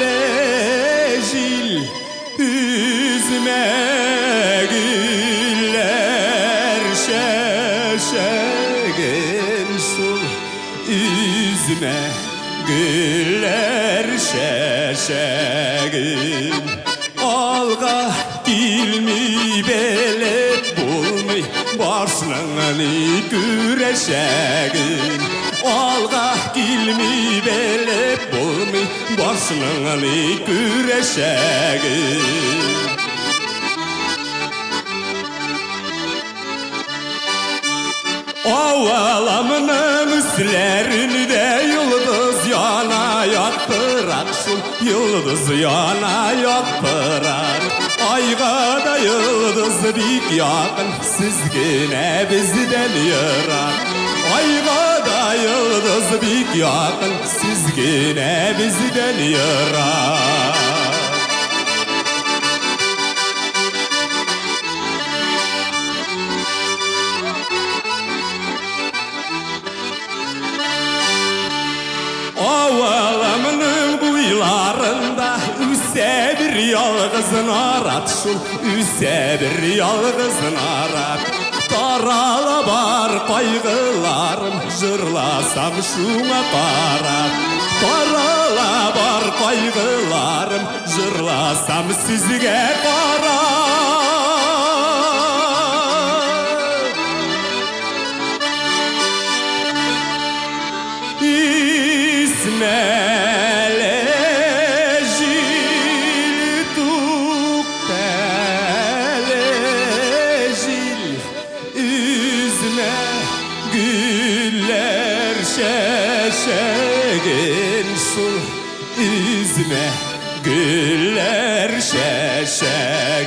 belejil üzme güller şeşegin sul üzme güller şeşegin alga dilmi belet bulmi başlığını güreşegin alga dilmi belet bulmi başlığını güreşegin Ovalamının üstlerinde yıldız yanayat bırak şu yıldız yanayat bırak Ayga da yıldız bik yakın sizgine bizden yırak Ayga da yıldız bik yakın sizgine bizden yırak Ovalamının kuyularında üsse bir yalgızın arat şul üsse bir yalgızın arat Darala bar kaygılarım jırlasam şuna karat Darala bar kaygılarım jırlasam sizge karat Melejil tuk pelejil üzme güller şeşegin sul üzme güller şeşegin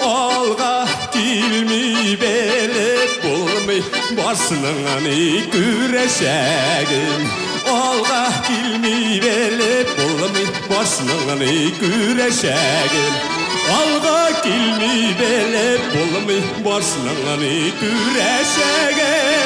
alga dilmi belet bulmi başlığını güreşegin alga dilmi belet bulmi başlığını güreşegin alga dilmi belet bulmi başlığını güreşegin